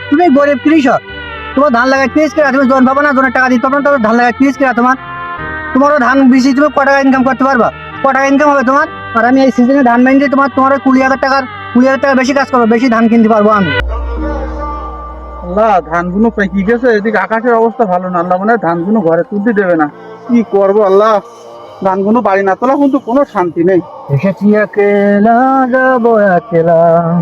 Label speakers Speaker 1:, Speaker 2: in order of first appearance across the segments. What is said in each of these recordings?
Speaker 1: তুমি গরিব কৃষক, তোমার ধান লাগায় কৃষ করা, তুমি জন পাবো না, জনের টাকা দিতে পারো না, তোমার ধান লাগায় কৃষ করা তোমারও ধান বেশি, তুমি ক টাকা ইনকাম করতে পারবা? ক টাকা ইনকাম হবে তোমার? আর আমি এই সিজনে ধান বাইন দিয়ে তোমার 20,000 টাকা বেশি কাজ করবো, বেশি ধান কিনতে পারবো আমি।
Speaker 2: আল্লাহ, ধানগুলো পেকে গেছে, এদিকে আকাশের অবস্থা ভালো না। আল্লাহ মনে হয় ধানগুলো ঘরে তুলতে দেবে না। কি করবো আল্লাহ, ধানগুলো বাড়ি না তোলা কিন্তু কোনো শান্তি নেই।
Speaker 1: এসেছি একেলা, যাবো একেলা।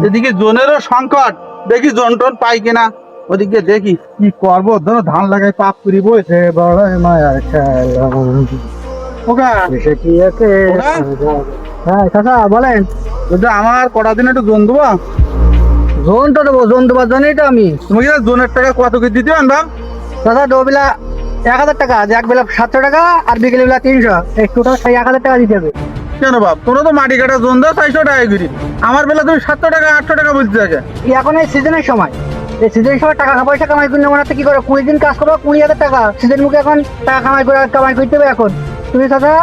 Speaker 2: এদিকে জোনেরও সংকট, দেখি জন টন পাই কিনা। ওদিকে দেখি কি করবো, ধরো ধান লাগাই পাপ করি বইছে।
Speaker 1: বড় মায়ার খেলা,
Speaker 2: ওকা
Speaker 1: এসেছি একেলা। হ্যাঁ চাচা বলেন।
Speaker 2: যদি আমার কটা দিন একটু জোন দেবো।
Speaker 1: জোন তো দেবো, জোন দেবার জন্যই তো আমি।
Speaker 2: তুমি কি জোনের টাকা কত কি দিতে পারবা?
Speaker 1: চাচা দুবেলা 1,000 টাকা, এক বেলা 700 টাকা, আর বিকেল বেলা 300, এই টোটাল 1,000 টাকা দিতে হবে।
Speaker 2: কেন বাপ, তোমরা তো মাটি কাটা জোন দাও 400 টাকা করি। আমার বেলা তুমি 700 টাকা 800 টাকা বলতে থাকে।
Speaker 1: এখন এই সিজনের সময়, এই সিজনের সময় টাকা পয়সা কামাই করলে মনে হচ্ছে কি করে 20 দিন কাজ করবো, 20,000 টাকা সিজন মুখে এখন টাকা কামাই করতে হবে। এখন তুমি চাচা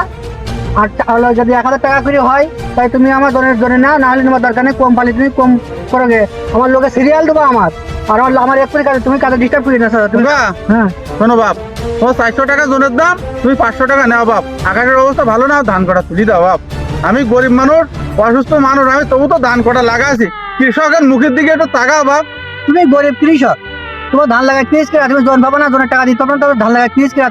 Speaker 1: আর হলো যদি 1,000 টাকা করে হয়, তাই তুমি আমার জনের না হলে তোমার দরকার নেই, কম পালি তুমি কম করো গে। আমার লোকে সিরিয়াল দেবো আমার, আর আমার এক করে তুমি কাজে ডিস্টার্ব করি না স্যার তুমি। হ্যাঁ
Speaker 2: শোনো বাপ, ও 400 টাকা জোনের দাম, তুমি 500 টাকা নেও বাপ। আকাশের অবস্থা ভালো না, ধান কটা তুলি দাও বাপ। আমি গরিব মানুষ, অসুস্থ মানুষ, আমি তবু তো ধান কটা লাগাইছি। কৃষকের মুখের দিকে একটু তাকাও বাপ।
Speaker 1: তুমি গরিব কৃষক, তোমার ধান লাগায় কৃষ করা, তুমি জন পাবো না, জনের টাকা দিতে পারো না, তোমার ধান লাগায় কৃষ করা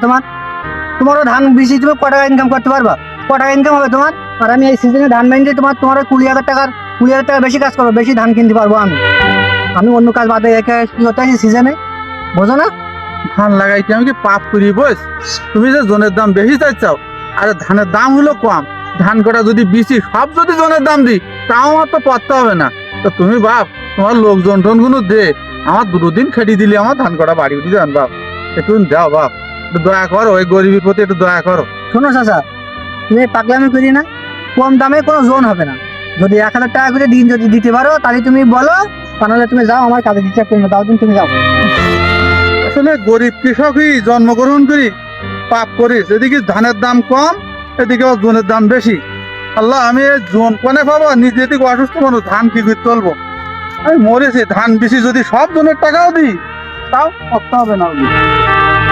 Speaker 1: তোমারও ধান বেশি, তুমি ক টাকা ইনকাম করতে পারবা? ক টাকা ইনকাম হবে তোমার? আর আমি এই সিজনে ধান বাইন দিয়ে তোমার 20,000 টাকা বেশি কাজ করবো, বেশি ধান কিনতে পারবো আমি অন্য কাজ বাদে একা কি হতে হয় সিজনে, বোঝো না?
Speaker 2: ধান লাগাইতে আমি কি পাপ করি বস? তুমি যে জনের দাম বেশি চাইছাও, আর ধানের দাম হলো কম। ধান কটা যদি বেশি সব যদি জনের দাম দিই, তাও আমার তো পড়তে হবে না। তো তুমি বাপ, তোমার লোকজন টনগুলো দে, আমার 2 দিন খেটি দিলে আমার ধান কটা বাড়ি উঠে যান বাপ। একটু দাও বাপ, একটু দয়া করো, ওই গরিবের প্রতি একটু দয়া করো।
Speaker 1: শোনো চাচা, তুমি পাগলামি করি না, কম দামে কোনো জোন হবে না। যদি 1,000 টাকা করে দিন যদি দিতে পারো, তাহলে তুমি বলো, তা নাহলে তুমি যাও, আমার কাজে ডিস্টার্ব করি না, তাও দিন তুমি যাও।
Speaker 2: আসলে গরিব কৃষকই জন্মগ্রহণ করি, পাপ করিস। এদিকে ধানের দাম কম, এদিকে আবার জোনের দাম বেশি। আল্লাহ, আমি এই জোন কোনে পাবো? নিজে এদিকে অসুস্থ মানুষ, ধান কি করে তুলবো? আমি মরেছি, ধান বেশি যদি সব জনের টাকাও দিই, তাও করতে হবে না।